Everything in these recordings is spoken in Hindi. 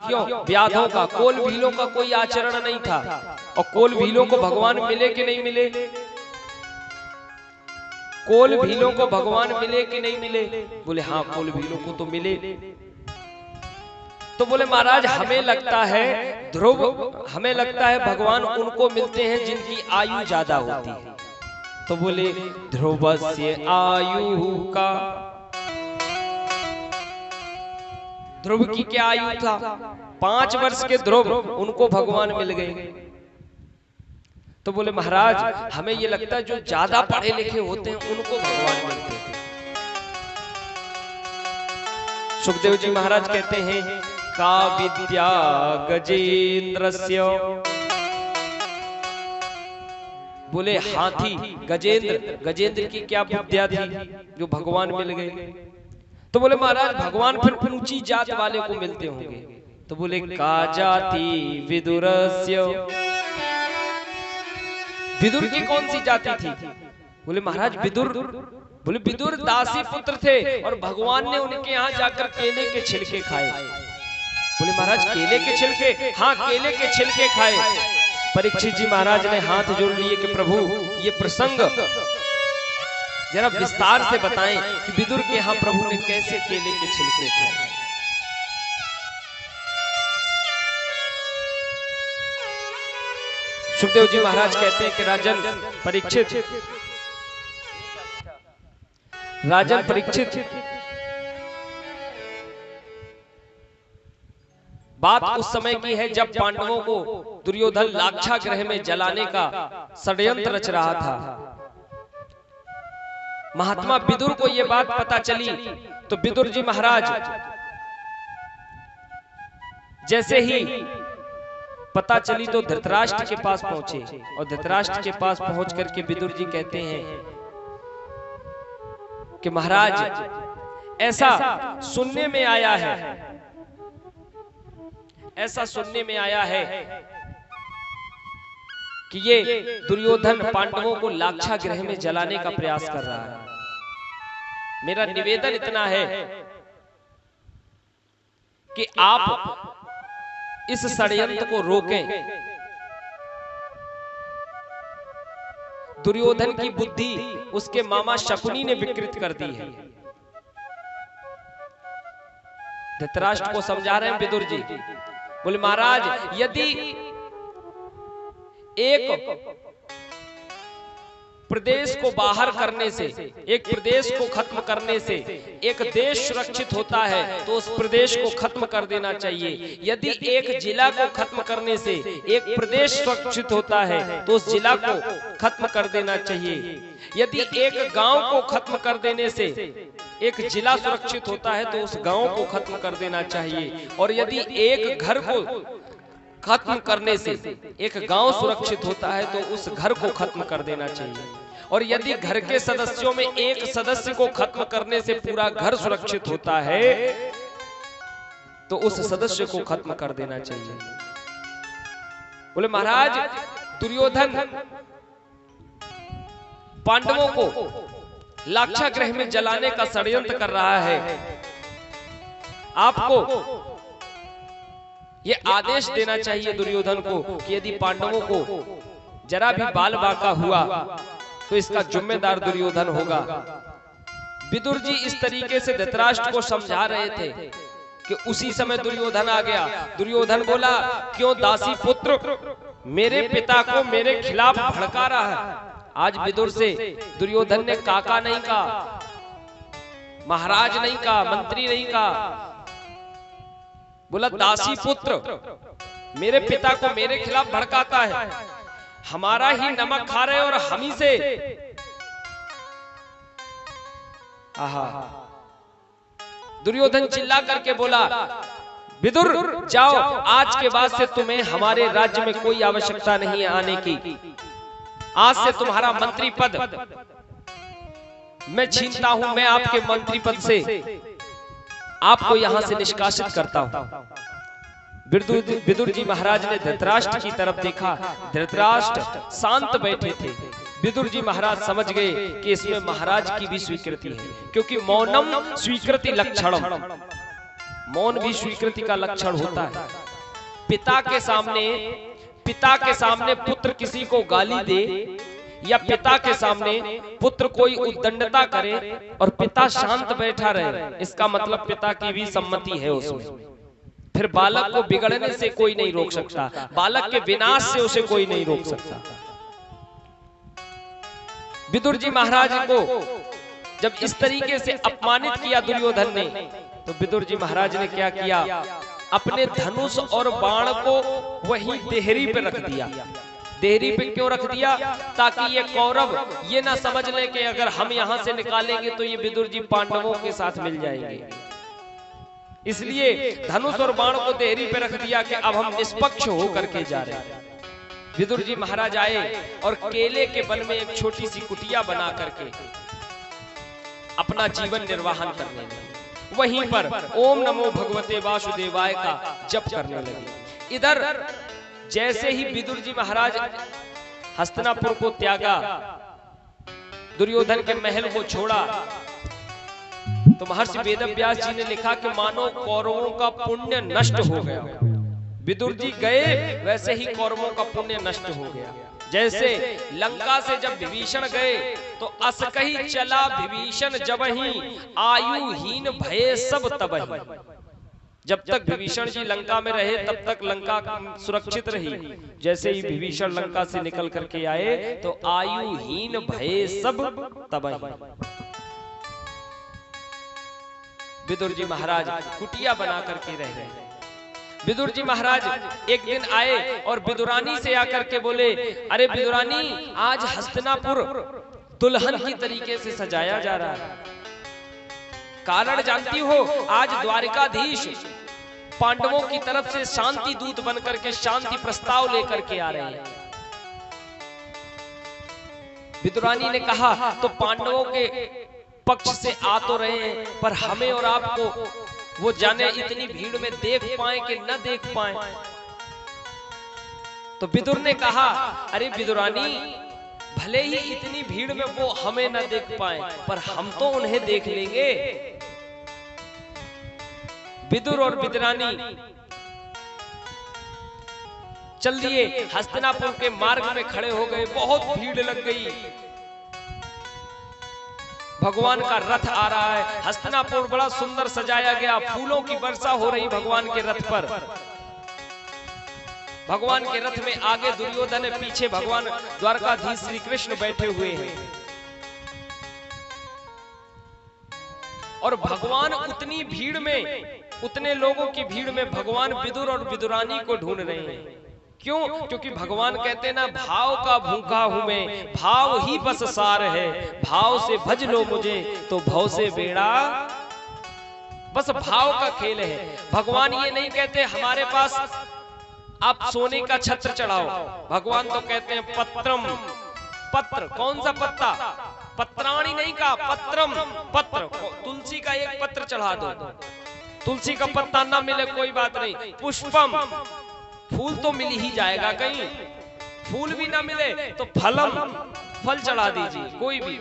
क्यों व्याधों का, कोल भीलों का कोई आचरण नहीं था। और कोल भीलों को भगवान मिले कि नहीं मिले? कोल भीलों को भगवान मिले कि नहीं मिले? बोले हाँ, कोल भीलों को तो मिले। तो बोले महाराज हमें लगता है ध्रुव, हमें लगता है भगवान उनको मिलते हैं जिनकी आयु ज्यादा होती है। तो बोले ध्रुवस्य आयु का, ध्रुव की क्या आयु था? 5 वर्ष के ध्रुव, उनको भगवान मिल गए। तो बोले महाराज हमें ये लगता है जो ज्यादा पढ़े लिखे होते हैं उनको भगवान मिलते हैं। सुखदेव जी महाराज कहते हैं का विद्या गजेंद्रस्य, बोले हाथी गजेंद्र, गजेंद्र की क्या विद्या थी जो भगवान मिल गए? तो बोले महाराज भगवान फिर ऊंची जात वाले को मिलते होंगे। तो बोले का जाति विदुरस्य, विदुर की कौन सी जाति थी? बोले महाराज विदुर, बोले विदुर दासी पुत्र थे और भगवान ने उनके यहाँ जाकर केले के छिलके खाए। बोले महाराज केले के छिलके? हाँ केले के छिलके खाए। परीक्षित जी महाराज ने हाथ जोड़ लिए कि प्रभु ये प्रसंग जरा विस्तार से बताएं कि विदुर के यहाँ प्रभु ने कैसे केले के छिलके खाए। सुखदेव जी महाराज कहते हैं कि राजन परीक्षित, राजन परीक्षित, बात उस समय की है जब पांडवों को दुर्योधन लाक्षागृह में जलाने का षड्यंत्र रच रहा था। महात्मा विदुर को यह बात पता चली तो विदुर जी महाराज जैसे ही पता चली तो धृतराष्ट्र के पास पहुंचे और धृतराष्ट्र के पास पहुंच करके विदुर जी कहते हैं कि महाराज ऐसा सुनने में आया है, ऐसा सुनने में आया है कि ये दुर्योधन पांडवों को लाक्षागृह में जलाने का प्रयास कर रहा है। मेरा निवेदन इतना है कि आप इस षड्यंत्र को रोकें। दुर्योधन की बुद्धि उसके मामा शकुनी ने विकृत कर दी है। धृतराष्ट्र को समझा रहे हैं विदुर जी। बोले महाराज यदि एक प्रदेश को बाहर करने से, एक प्रदेश को खत्म करने से एक देश सुरक्षित होता है तो उस प्रदेश को खत्म कर देना चाहिए। यदि एक जिला को खत्म करने से एक प्रदेश सुरक्षित होता है तो उस जिला को खत्म कर देना चाहिए। यदि एक गांव को खत्म कर देने से एक जिला सुरक्षित होता है तो उस गांव को खत्म कर देना चाहिए। और यदि एक घर को खत्म करने से एक गांव सुरक्षित होता है तो उस घर को खत्म कर देना चाहिए। और यदि घर के सदस्यों में एक सदस्य को खत्म करने से पूरा घर सुरक्षित होता है तो उस सदस्य को खत्म कर देना चाहिए। बोले महाराज दुर्योधन पांडवों को लाक्षागृह में जलाने का षड्यंत्र कर रहा है। आपको ये आदेश देना चाहिए दुर्योधन को कि यदि पांडवों को जरा भी बाल बाका हुआ तो इसका जिम्मेदार दुर्योधन होगा। विदुर जी इस तरीके से धृतराष्ट्र को समझा रहे थे कि उसी समय दुर्योधन आ गया। दुर्योधन बोला क्यों दासी पुत्र मेरे पिता को मेरे खिलाफ भड़का रहा है। आज विदुर से दुर्योधन ने काका नहीं कहा, महाराज नहीं कहा, मंत्री नहीं कहा, बोला दासी पुत्र मेरे पिता को मेरे खिलाफ भड़काता है। हमारा ही नमक खा रहे और हम ही से दुर्योधन चिल्ला करके बोला विदुर जाओ, आज के बाद से तुम्हें हमारे राज्य में कोई आवश्यकता नहीं आने की। आज से तुम्हारा मंत्री पद मैं छीनता हूं। मैं आपके मंत्री पद से आपको यहां से निष्कासित करता हूं। विदुर जी महाराज ने धृतराष्ट्र की तरफ देखा। धृतराष्ट्र शांत बैठे थे। विदुर जी महाराज समझ गए कि इसमें महाराज की भी स्वीकृति है, क्योंकि मौनम स्वीकृति लक्षणम, मौन भी स्वीकृति का लक्षण होता है। पिता के सामने पुत्र किसी को गाली दे या पिता के सामने पुत्र कोई उद्दंडता करे और पिता शांत बैठा रहे, इसका मतलब पिता की भी सम्मति है उसमें। फिर बालक को बिगड़ने से कोई नहीं रोक सकता, बालक के विनाश से उसे कोई नहीं रोक सकता। विदुर जी महाराज को जब इस तरीके से अपमानित किया दुर्योधन ने, तो विदुर जी महाराज ने क्या किया, अपने धनुष और बाण को वही देहरी पे रख दिया। देहरी पे क्यों रख दिया? ताकि ये कौरव ये ना समझ ले कि अगर हम यहां से निकालेंगे तो ये विदुर जी पांडवों के साथ मिल जाएंगे। इसलिए धनुष और बाण को देहरी पे रख दिया कि अब हम निष्पक्ष होकर के जा रहे हैं। विदुर जी महाराज आए और केले के वन में एक छोटी सी कुटिया बना करके अपना जीवन निर्वाहन करने लगे। वहीं पर ओम नमो भगवते वासुदेवाय का जप करने लगे। इधर जैसे ही विदुर जी महाराज हस्तिनापुर को त्यागा, दुर्योधन के महल को छोड़ा, तो महर्षि वेदव्यास जी ने लिखा कि मानो कौरवों का पुण्य नष्ट हो गया। विदुर जी गए वैसे ही कौरवों का पुण्य नष्ट हो गया। जैसे लंका से जब विभीषण गए तो अस कही चला विभीषण जबहि आयुहीन भये सब तबहि। जब तक विभीषण जी लंका में रहे तब तक लंका सुरक्षित रही। जैसे ही विभीषण लंका से निकल करके आए तो आयुहीन भये सब तबहि। विदुर जी महाराज कुटिया बना करके रह गए। विदुर जी महाराज एक दिन आए और विदुरानी से आकर के बोले, अरे विदुरानी, आज हस्तिनापुर दुल्हन की तरीके से सजाया जा रहा है। कारण जानती हो, आज द्वारिकाधीश पांडवों की तरफ से शांति दूत बनकर के शांति प्रस्ताव लेकर के आ रहे हैं। विदुरानी ने कहा, तो पांडवों के पक्ष से आ तो रहे हैं, पर हमें और आपको वो जाने इतनी भीड़ में देख पाए कि न देख पाए। तो विदुर ने कहा, अरे विदुरानी, भले ही इतनी भीड़ में वो हमें न देख पाए, पर हम तो उन्हें देख लेंगे। विदुर और विदुरानी चल दिए, हस्तिनापुर के मार्ग में खड़े हो गए। बहुत भीड़ लग गई। भगवान का रथ आ रहा है। हस्तिनापुर बड़ा सुंदर सजाया गया, फूलों की वर्षा हो रही भगवान के रथ पर। भगवान के रथ में आगे दुर्योधन है, पीछे भगवान द्वारकाधीश श्री कृष्ण बैठे हुए हैं। और भगवान उतनी भीड़ में, उतने लोगों की भीड़ में भगवान विदुर और विदुरानी को ढूंढ रहे हैं। क्यों? क्योंकि भगवान कहते ना, भाव का भूखा हूं मैं, भाव ही बस सार है, भाव से भज लो मुझे तो भव से बेड़ा। बस भाव का खेल है। भगवान ये नहीं कहते हमारे पास आप सोने का छत्र चढ़ाओ। भगवान तो कहते हैं पत्रम, पत्र। कौन सा पत्ता? पत्राणी नहीं का, पत्रम, पत्र। तुलसी का एक पत्र चढ़ा दो। तुलसी का पत्ता ना मिले कोई बात नहीं, पुष्पम, फूल तो मिल ही जाएगा। कहीं फूल भी ना मिले तो फलम, फल चढ़ा दीजिए कोई भी।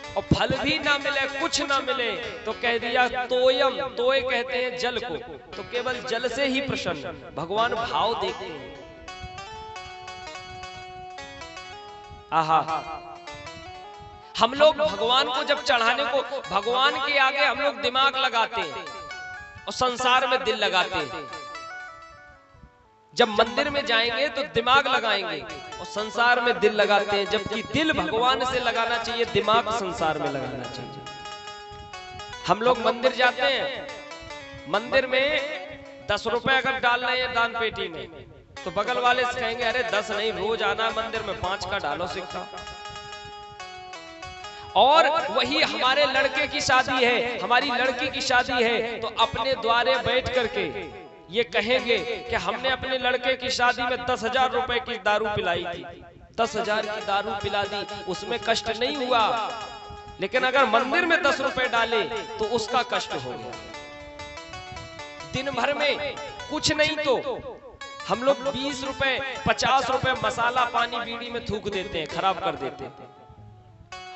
और फल भी ना मिले, कुछ ना मिले तो कह दिया तोयम। तोय कहते हैं जल को, तो केवल जल से ही प्रसन्न। भगवान भाव देखते हैं। आहा, हम लोग भगवान को जब चढ़ाने को, भगवान के आगे हम लोग दिमाग लगाते हैं और संसार में दिल लगाते हैं। जब मंदिर में जाएंगे तो दिमाग लगाएंगे और संसार में दिल लगाते हैं, जबकि दिल भगवान से लगाना चाहिए, दिमाग संसार में लगाना चाहिए। हम लोग मंदिर जाते हैं, मंदिर में 10 रुपए अगर डाल रहे हैं दान पेटी में, तो बगल वाले से कहेंगे, अरे 10 नहीं, रोज आना मंदिर में, 5 का डालो सिक्का। और वही हमारे लड़के की शादी है, हमारी लड़की की शादी है, तो अपने द्वारे बैठ करके ये कहेंगे कि हमने अपने लड़के की शादी में 10,000 रुपए की दारू पिलाई थी, 10,000 की दारू पिला दी, उसमें कष्ट नहीं हुआ। लेकिन अगर मंदिर में 10 रुपए डाले तो उसका कष्ट हो गया। दिन भर में कुछ नहीं तो हम लोग 20 रुपए 50 रुपए मसाला पानी बीड़ी में थूक देते हैं, खराब कर देते हैं।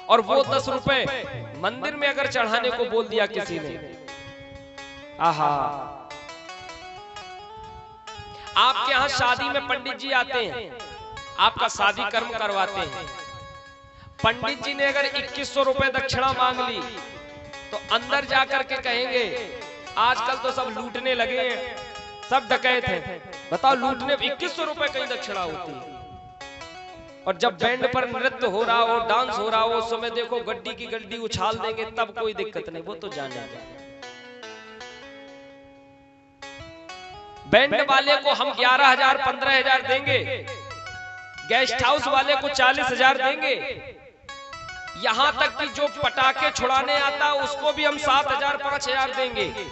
और वो 10 रुपए मंदिर में अगर चढ़ाने को बोल दिया किसी ने, आहा, आपके यहाँ शादी में पंडित जी आते हैं, आपका शादी कर्म करवाते हैं। पंडित जी ने अगर 2100 रुपए दक्षिणा मांग ली तो अंदर जाकर के कहेंगे, आजकल तो सब लूटने लगे हैं, सब डकैत हैं, बताओ लूटने 2100 रुपए कहीं दक्षिणा होती है। और जब बैंड पर नृत्य हो रहा हो, डांस हो रहा हो, उस समय देखो गड्डी की गड्डी उछाल देंगे, तब कोई दिक्कत नहीं, वो तो जानेंगे। बैंड वाले को हम 11,000 15,000 देंगे, गेस्ट हाउस वाले को 40,000 देंगे, यहां तक कि जो पटाखे छुड़ाने आता उसको भी हम 7,000 5,000 देंगे।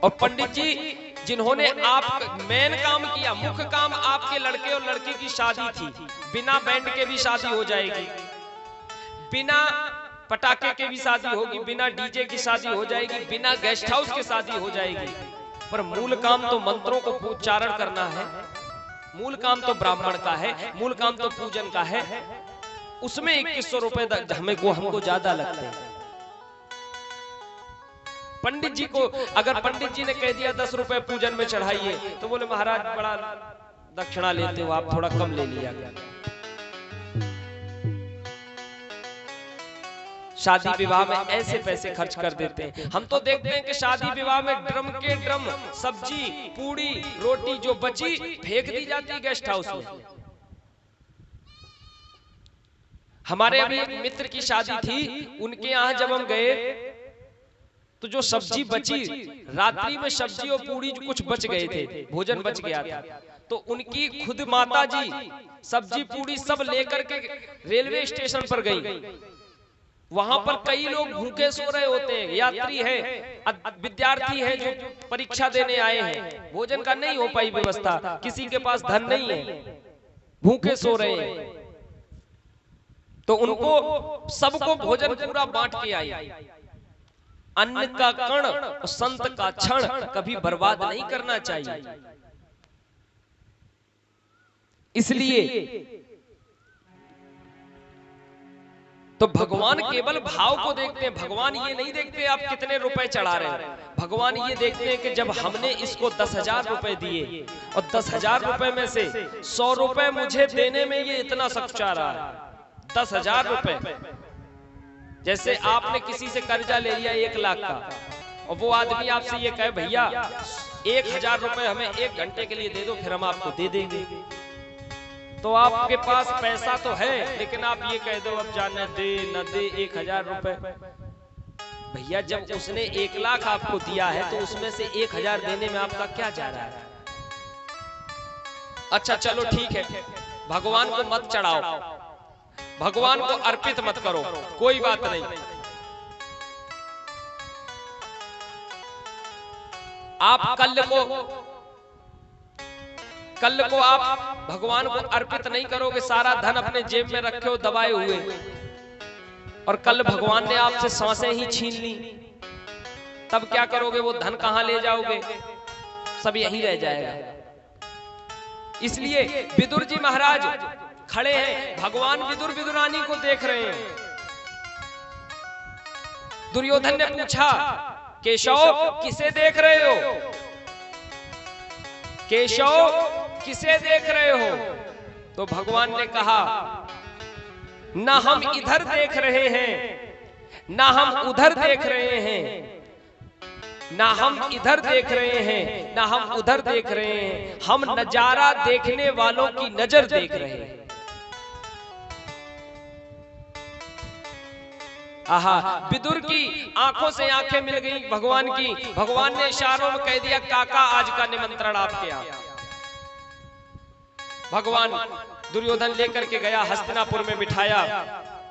और पंडित जी जिन्होंने आप मेन काम किया, मुख्य काम आपके लड़के और लड़की की शादी थी, बिना बैंड के भी शादी हो जाएगी, बिना पटाखे के भी शादी होगी, बिना डीजे की शादी हो जाएगी, बिना गेस्ट हाउस की शादी हो जाएगी, पर मूल काम तो मंत्रों को उच्चारण करना है, मूल काम तो ब्राह्मण का है, मूल काम तो पूजन का है। उसमें 2100 रुपए हमको ज्यादा लगते हैं। पंडित जी को अगर पंडित जी ने कह दिया 10 रुपए पूजन में चढ़ाइए, तो बोले महाराज बड़ा दक्षिणा लेते हो आप, थोड़ा कम ले लिया। शादी विवाह में ऐसे पैसे खर्च कर देते हैं। हम तो देखते हैं कि शादी विवाह में ड्रम के ड्रम सब्जी पूड़ी रोटी जो बची फेंक दी जाती है गेस्ट हाउस में। हमारे अभी एक मित्र की शादी थी, उनके यहाँ जब हम गए तो जो सब्जी बची, रात्रि में सब्जी और पूड़ी कुछ बच गए थे, भोजन बच गया था, तो उनकी खुद माता जी सब्जी पूड़ी सब लेकर के रेलवे स्टेशन पर गई। वहां पर कई लोग भूखे सो रहे होते हैं, यात्री है, विद्यार्थी है जो परीक्षा देने आए हैं, भोजन का नहीं हो पाई व्यवस्था, किसी के पास धन नहीं है, भूखे सो रहे हैं, तो उनको सबको भोजन पूरा बांट के आई। अन्न का कण और संत का क्षण कभी बर्बाद नहीं करना चाहिए। इसलिए तो भगवान केवल भाव को देखते हैं, भगवान ये नहीं देखते आप कितने रुपए चढ़ा रहे हैं, भगवान ये देखते हैं कि जब हमने इसको 10,000 रुपए दिए और 10,000 रुपए में से 100 रुपए मुझे देने में ये इतना सच्चा रहा है, 10,000 रुपए। जैसे आपने किसी से कर्जा ले लिया 1 लाख का, और वो आदमी आपसे ये कहे भैया 1,000 रुपए हमें 1 घंटे के लिए दे दो, फिर हम आपको दे देंगे, तो आपके पास पैसा तो है, लेकिन आप ये कह दो अब जाने दे न दे 1,000 रुपए। भैया जब उसने 1 लाख आपको दिया है तो उसमें से 1,000 देने में आपका क्या जा रहा है? अच्छा चलो ठीक है, भगवान को मत चढ़ाओ, भगवान को अर्पित मत करो, कोई बात नहीं। आप कल को आप भगवान को अर्पित नहीं करोगे, सारा धन अपने जेब में रखे हो दबाए हुए, और कल भगवान ने आपसे सांसें ही छीन ली, तब क्या करोगे? वो धन कहां ले जाओगे? सब यहीं रह जाएगा। इसलिए विदुर जी महाराज खड़े हैं, भगवान विदुर विदुरानी को देख रहे हैं। दुर्योधन ने पूछा केशव किसे देख रहे हो? केशव किसे देख रहे हो? तो भगवान ने कहा ना हम इधर देख रहे हैं, ना हम उधर देख रहे हैं, ना हम इधर देख रहे हैं, ना हम उधर देख रहे हैं, हम नजारा देखने वालों की नजर देख रहे हैं। आहा, विदुर की आंखों से आंखें मिल गई भगवान की। भगवान ने इशारों में कह दिया काका आज का निमंत्रण आपके यहाँ। भगवान दुर्योधन लेकर के गया, हस्तिनापुर में बिठाया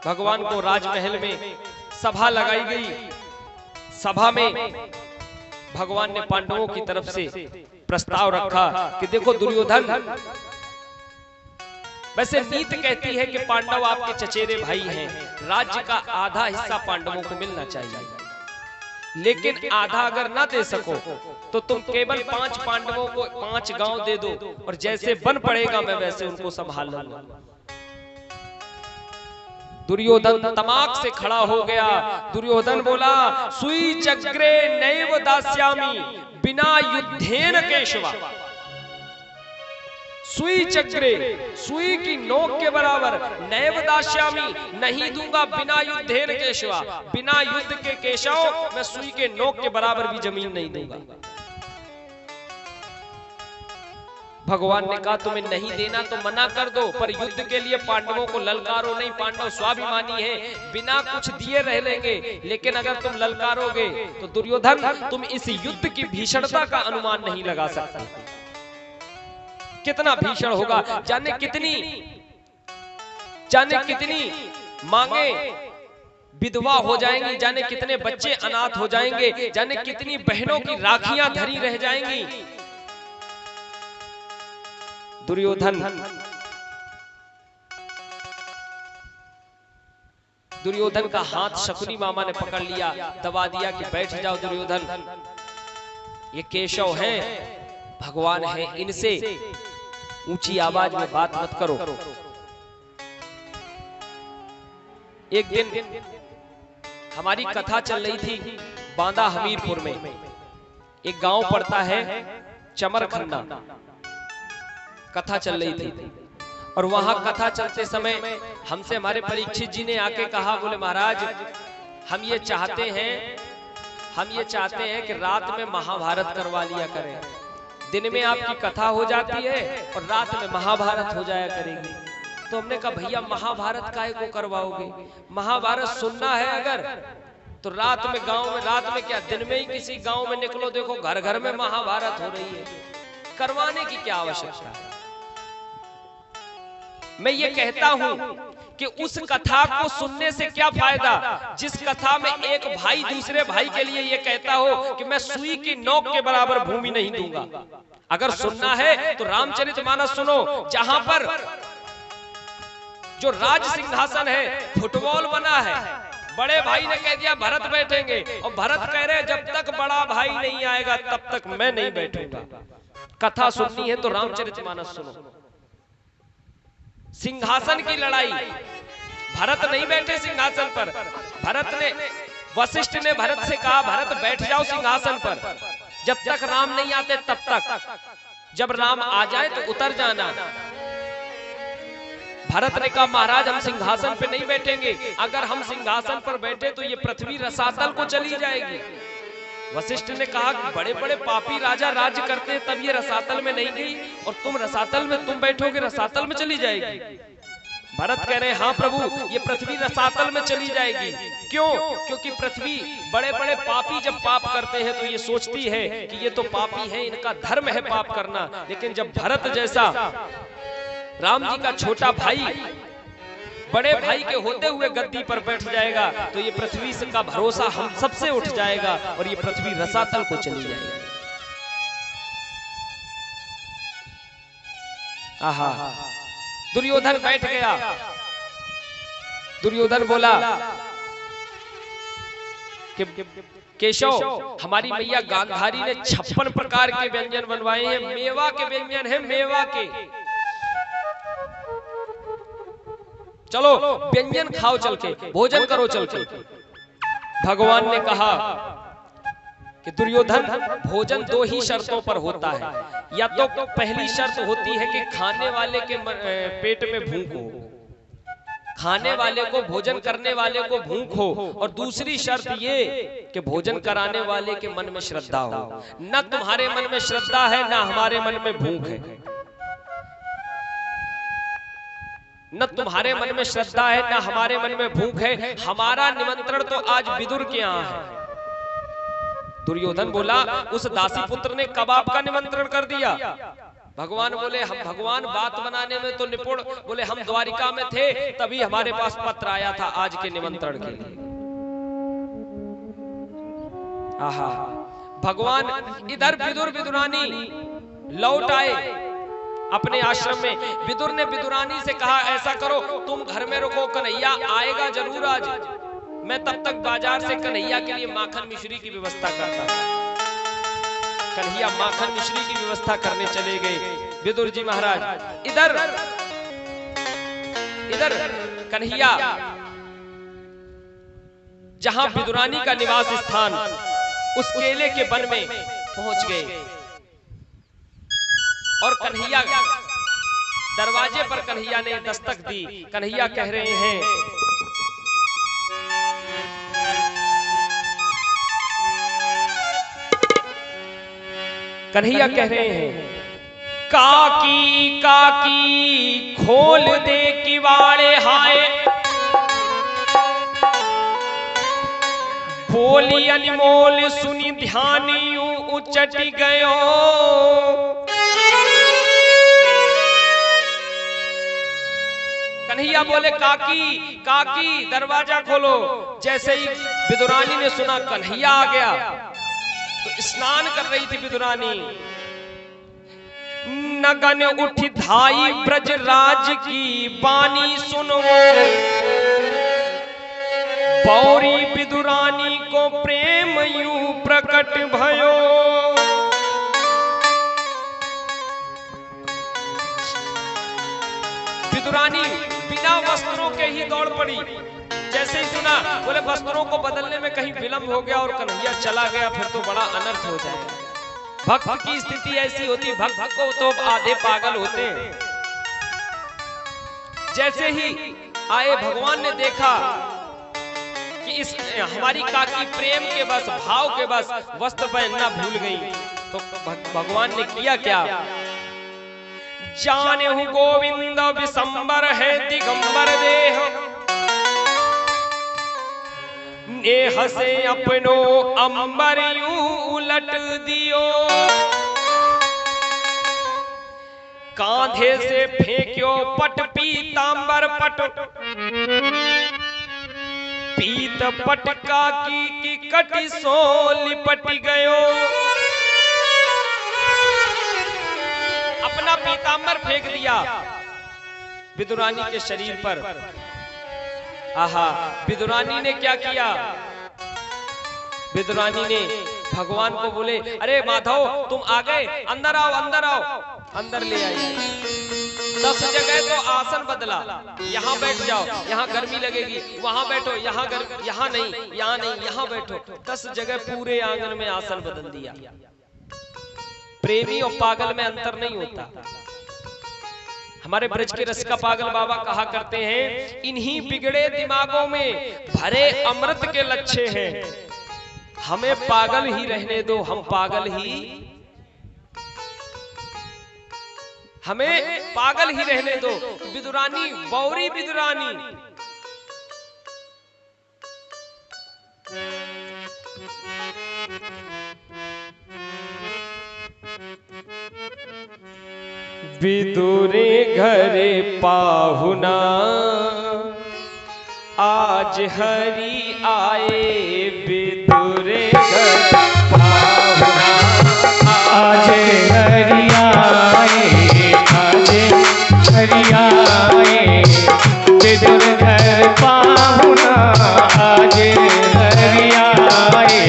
भगवान को, राजमहल में सभा लगाई गई। सभा में भगवान ने पांडवों की तरफ से प्रस्ताव रखा कि देखो दुर्योधन, वैसे नीति कहती है कि पांडव आपके चचेरे भाई हैं, राज्य का आधा हिस्सा पांडवों को मिलना चाहिए, लेकिन आधा अगर ना दे सको तो तुम केवल 5 पांडवों को 5 गांव दे दो, और जैसे बन पड़ेगा मैं वैसे उनको संभाल लूंगा। दुर्योधन तमाक से खड़ा हो गया। दुर्योधन बोला, सुई चक्रे नैव दास्यामि बिना युद्धेन केशवा। सुई चक्रे, सुई की नोक के बराबर, नैव दास्यामि नहीं दूंगा बिना युद्धेन केशवा, बिना युद्ध के केशव मैं सुई के नोक के बराबर भी जमीन नहीं दूंगा। भगवान ने कहा तुम्हें नहीं देना तो मना कर दो, पर युद्ध के लिए पांडवों को ललकारो नहीं, पांडव स्वाभिमानी है, बिना कुछ दिए रह लेंगे, लेकिन अगर तुम ललकारोगे तो दुर्योधन तुम इस युद्ध की भीषणता का अनुमान नहीं लगा सकते। कितना भीषण होगा, जाने कितनी मांगे विधवा हो जाएंगी, जाने कितने बच्चे अनाथ हो जाएंगे, जाने कितनी बहनों की राखियां धरी रह जाएंगी। दुर्योधन का हाथ शकुनी मामा ने पकड़ लिया, दबा दिया कि बैठ जाओ दुर्योधन, ये केशव हैं, भगवान है, इनसे ऊंची आवाज में बात मत करो। एक दिन हमारी कथा चल रही थी बांदा हमीरपुर में, एक गांव पड़ता है चमरखन्ना, कथा चल रही थी और वहां कथा चलते समय हमसे हमारे परीक्षित जी ने आके कहा, बोले महाराज हम ये चाहते हैं कि रात में महाभारत करवा लिया करें, दिन में आपकी कथा हो जाती है और रात में महाभारत हो जाया करेगी। तो हमने कहा भैया महाभारत काहे को करवाओगे, महाभारत सुनना है अगर तो रात में गांव में, रात में क्या दिन में ही किसी गांव में निकलो, देखो घर घर में महाभारत हो रही है, करवाने की क्या आवश्यकता है। मैं ये कहता हूं कि उस कथा को सुनने से क्या फायदा, जिस कथा में एक भाई दूसरे भाई के लिए ये कहता हो कि मैं सुई की नोक के बराबर भूमि नहीं दूंगा। अगर सुनना है तो रामचरितमानस सुनो, जहां पर जो राज सिंहासन है फुटबॉल बना है, बड़े भाई ने कह दिया भरत बैठेंगे और भरत कह रहे जब तक बड़ा भाई नहीं आएगा तब तक मैं नहीं बैठूंगा। कथा सुननी है तो रामचरितमानस सुनो। सिंहासन की लड़ाई, भरत नहीं बैठे सिंहासन पर, भरत ने, वशिष्ठ ने भरत से कहा भरत बैठ जाओ सिंहासन पर, जब तक राम नहीं आते तब तक, जब राम आ जाए तो उतर जाना। भरत ने कहा महाराज हम सिंहासन पे नहीं बैठेंगे, अगर हम सिंहासन पर बैठे तो ये पृथ्वी रसातल को चली जाएगी। वशिष्ठ ने कहा कि बड़े बड़े पापी राजा राज्य करते हैं तब ये रसातल में नहीं गई, और तुम रसातल में तुम बैठोगे रसातल में चली जाएगी। भरत कह रहे हैं हाँ प्रभु ये पृथ्वी रसातल में चली जाएगी। क्यों? क्योंकि पृथ्वी बड़े बड़े पापी जब पाप करते हैं तो ये सोचती है कि ये तो पापी है, इनका धर्म है पाप करना, लेकिन जब भरत जैसा राम जी का छोटा भाई बड़े भाई के होते हुए गद्दी पर बैठ जाएगा तो ये पृथ्वी का भरोसा हम सबसे उठ जाएगा और ये पृथ्वी रसातल को चली जाएगी। आहा, दुर्योधन बैठ गया। दुर्योधन बोला कि केशव हमारी मैया गांधारी ने 56 प्रकार के व्यंजन बनवाए हैं, मेवा के व्यंजन है, मेवा के, चलो व्यंजन खाओ चल के, भोजन करो चल के। भगवान ने कहा कि दुर्योधन भोजन 2 ही शर्तों पर होता है, या तो पहली शर्त होती है कि खाने वाले के पेट में भूख हो, खाने वाले को, भोजन करने वाले को भूख हो, और दूसरी शर्त ये कि भोजन कराने वाले के मन में श्रद्धा हो। न तुम्हारे मन में श्रद्धा है न हमारे मन में भूख है, न तुम्हारे मन में श्रद्धा है न हमारे मन में भूख है, हमारा निमंत्रण तो आज विदुर के यहाँ है। दुर्योधन बोला उस दासी पुत्र ने कबाब का निमंत्रण कर दिया। भगवान बोले हम, भगवान बात बनाने में तो निपुण, बोले हम द्वारिका में थे तभी हमारे पास पत्र आया था आज के निमंत्रण के लिए। आहा, भगवान इधर विदुर विदुरानी लौट आए अपने आश्रम में। विदुर ने विदुरानी से कहा ऐसा करो तुम घर में रुको, कन्हैया आएगा जरूर आज, मैं तब तक बाजार से कन्हैया के लिए माखन मिश्री की व्यवस्था करता। कन्हैया माखन मिश्री की व्यवस्था करने चले गए विदुर जी महाराज। इधर कन्हैया जहां विदुरानी का निवास स्थान, उस केले के वन में पहुंच गए और कन्हैया, दरवाजे पर कन्हैया ने दस्तक दी। कन्हैया कह रहे हैं, कन्हैया कह रहे हैं, काकी काकी खोल दे किवाड़े हाय, बोली अनमोल सुनी ध्यान यूं उचट गयो। कन्हैया बोले, काकी काकी दरवाजा खोलो। जैसे ही विदुरानी ने सुना कन्हैया आ गया, तो स्नान कर रही थी विदुरानी। नगन उठी धाई ब्रजराज की बानी सुनो, पौरी विदुरानी को प्रेम यूं प्रकट भयो। विदुरानी बिना वस्त्रों के ही दौड़ पड़ी। जैसे ही सुना, बोले वस्त्रों को बदलने में कहीं विलंब हो गया और कन्हैया चला गया, फिर तो बड़ा अनर्थ हो जाएगा। भक्त की स्थिति ऐसी होती, भक्त को तो आधे पागल होते हैं। जैसे ही आए, भगवान ने देखा कि इस हमारी काकी प्रेम के बस, भाव के बस वस्त्र पहनना भूल गई, तो भगवान ने किया क्या? जाने हूं गोविंद विशंबर है दिगंबर देह, नेह से अपनो अंबर यूं उलट दियो, कांधे से फेंक्यो पट पीतांबर पट, पीत पटका की कटी सो लिपट गयो। अपना पीतांबर फेंक दिया विदुरानी के शरीर पर। आहा, विदुरानी ने क्या किया? विदुरानी ने भगवान को बोले, अरे माधव तुम आ गए, अंदर आओ अंदर आओ। अंदर ले आई। 10 जगह तो आसन बदला, यहाँ बैठ जाओ, यहाँ गर्मी लगेगी, वहां बैठो, यहाँ गर्मी, यहाँ नहीं, यहाँ नहीं, यहाँ बैठो। 10 जगह पूरे आंगन में आसन बदल दिया। प्रेमी और पागल में अंतर नहीं होता। हमारे ब्रज के रसिका पागल बाबा कहा करते हैं, इन्हीं बिगड़े दिमागों में भरे अमृत के लच्छे हैं, हमें पागल ही रहने दो, हम पागल ही, हमें पागल ही रहने दो। विदुरानी, बौरी विदुरानी, विदुरे घरे पाहुना आज हरि आए, विदुरे घर पाहुना आज हरि आए, आज हरि आए, विदुर घर पाहुना आज हरि आए।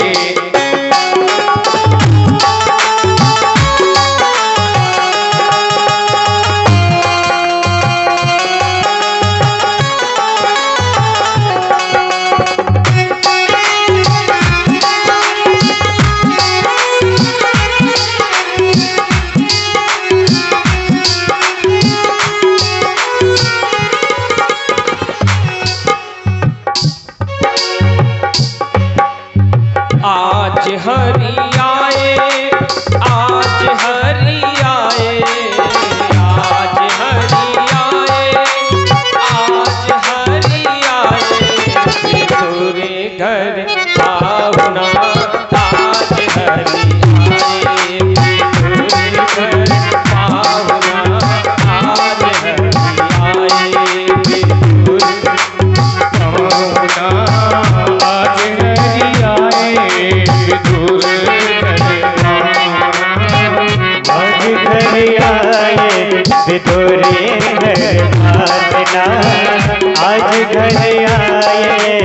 आज हरि आए, आज हरि आए, आज हरि आए, आज हरि आए, विदुरे घर पाहुना आज हरि आए, विदुरे घर पाहुना आज हरि आए, विदुर पाहुना आज हरि आए, विदुर घर पाहुना आज हरि आए, विदुरे घर पाहुना आज हरि आए।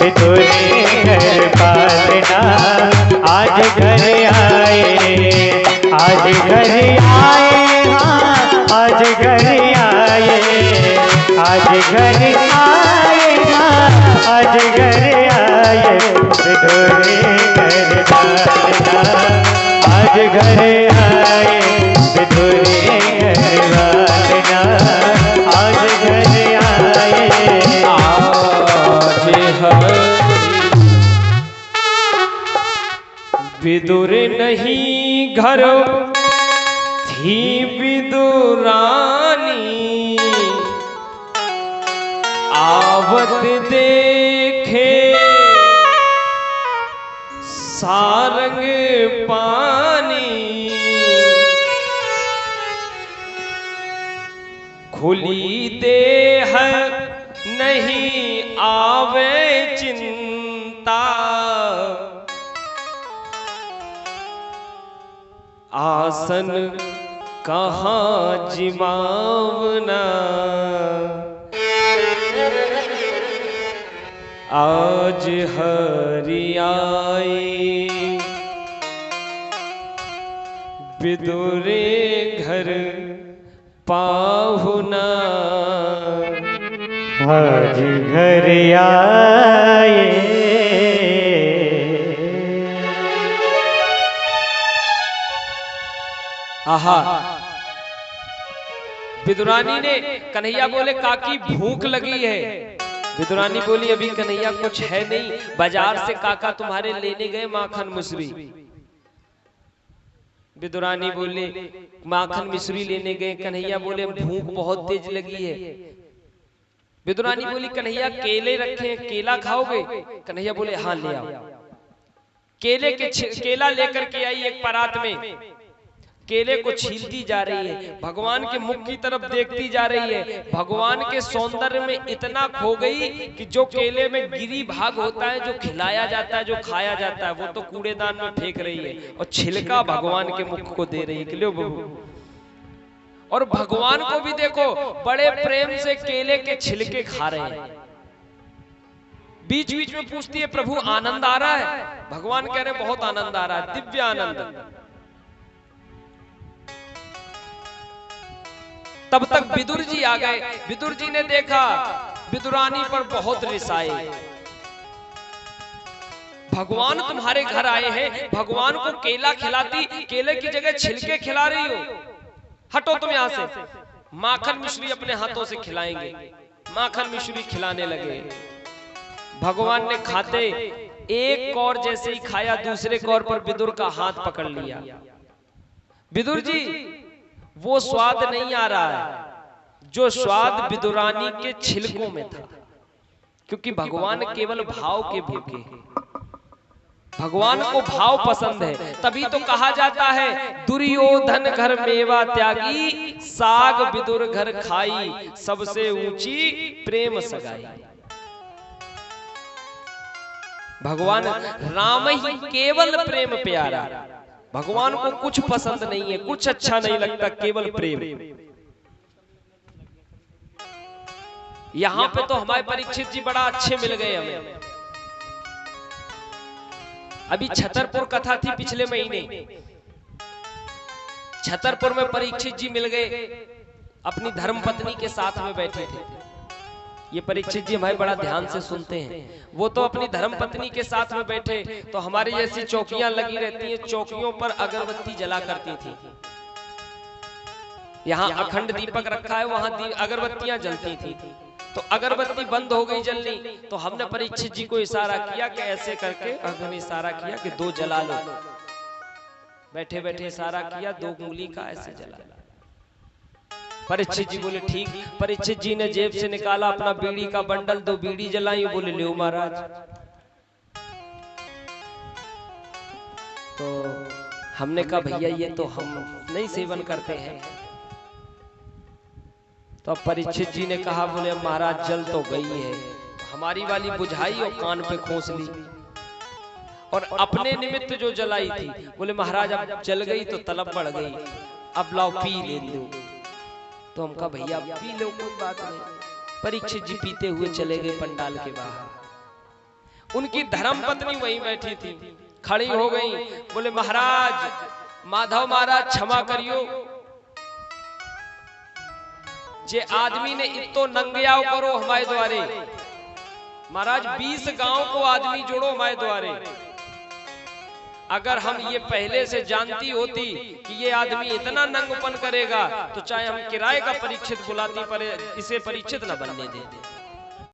विदुर घर पालना आज घर आए, आज घर आए, हाँ आज घर आए, आज घर आए, हाँ आज घर आए, विदुर घर पालना आज घर आए, विदुर घर पालना आज घर आए। आज विदुर नहीं घर थी विदुरानी, आवत देखे सारंग पानी, खुली देह नहीं आवे चिंता, आसन कहाँ जिमावना, आज हरि आए विदुरे घर पाहुना, आज घर आए। आहा, विदुरानी ने कन्हैया बोले काकी भूख लगी है। विदुरानी बोली अभी कन्हैया कुछ है नहीं, बाजार से काका तुम्हारे लेने गए माखन मिश्री। विदुरानी बोले माखन मिश्री लेने गए, कन्हैया बोले भूख बहुत तेज लगी है। विदुरानी बोली कन्हैया केले रखे हैं, केला खाओगे? कन्हैया बोले हाँ ले आओ। केला लेकर के आई एक परात में, केले को छीलती जा रही है, भगवान के मुख की तरफ देखती जा रही है। भगवान के सौंदर्य में इतना खो गई कि जो केले में गिरी भाग होता है, जो खिलाया जाता है, जो खाया जाता है, वो तो कूड़ेदान में फेंक रही है और छिलका भगवान के मुख को दे रही है कि लो बबू। और भगवान को भी देखो बड़े प्रेम से केले के छिलके खा रहे हैं। बीच बीच में पूछती है प्रभु आनंद आ रहा है? भगवान कह रहे हैं बहुत आनंद आ रहा है, दिव्य आनंद। तब तक विदुर जी आ गए। विदुर जी ने देखा विदुरानी पर बहुत रिसाए, भगवान तुम्हारे घर आए हैं, भगवान को केला खिलाती, केले की जगह छिलके खिला रही हो, हटो तुम यहां से। माखन मिश्री अपने हाथों से खिलाएंगे। माखन मिश्री खिलाने लगे। भगवान ने खाते एक कौर जैसे ही खाया, दूसरे कौर पर विदुर का हाथ पकड़ लिया। विदुर जी वो स्वाद नहीं आ रहा है जो स्वाद विदुरानी के छिलकों में था, क्योंकि भगवान केवल भाव के भूखे हैं, भगवान को भाव पसंद है। तभी तो कहा जाता है दुर्योधन घर मेवा त्यागी, साग विदुर घर खाई, सबसे ऊंची प्रेम सगाई। भगवान राम ही केवल प्रेम प्यारा, भगवान को कुछ पसंद नहीं है, कुछ अच्छा नहीं लगता, केवल प्रेम। यहां पे तो हमारे परीक्षित जी बड़ा अच्छे मिल गए हमें। अभी छतरपुर कथा थी पिछले महीने, छतरपुर में परीक्षित जी मिल गए, अपनी धर्मपत्नी के साथ में बैठे थे। ये परीक्षित जी हमारे बड़ा ध्यान से सुनते हैं। वो तो अपनी धर्मपत्नी के साथ में बैठे, तो हमारी जैसी चौकियां लगी रहती हैं, चौकियों पर अगरबत्ती जला करती थी। यहाँ अखंड दीपक रखा है, वहां अगरबत्तियां जलती थी। तो अगरबत्ती बंद हो गई जलनी, तो हमने परीक्षित जी को इशारा किया कि ऐसे करके, हमने इशारा किया कि 2 जला लो। बैठे बैठे इशारा किया, 2 उंगली का ऐसे जला। परीक्षित जी बोले ठीक। परीक्षित जी ने जेब से निकाला अपना बीड़ी का बंडल, 2 बीड़ी जलाई। बोले लो महाराज। तो हमने कहा भैया ये तो हम नहीं सेवन करते हैं। तो अब परीक्षित जी ने कहा, बोले महाराज जल तो गई है, हमारी वाली बुझाई और कान पे खोस ली, और अपने निमित्त जो जलाई थी, बोले महाराज अब जल गई तो तलब बढ़ गई, अब लाओ पी ले लो। तो हम कहा भैया पी लो, कोई बात नहीं। परीक्षित जी पीते हुए चले गए पंडाल के बाहर। उनकी धर्म पत्नी वहीं बैठी थी, खड़ी हो गई, बोले महाराज, माधव महाराज क्षमा करियो, जे आदमी ने इतो नंगयाव करो हमारे द्वारे। महाराज 20 गांव को आदमी जोड़ो हमारे द्वारे। अगर हम ये पहले से जानती होती कि ये आदमी इतना नंगपन करेगा तो चाहे हम किराए का परीक्षित बुलाती पर इसे परीक्षित न बनने देते।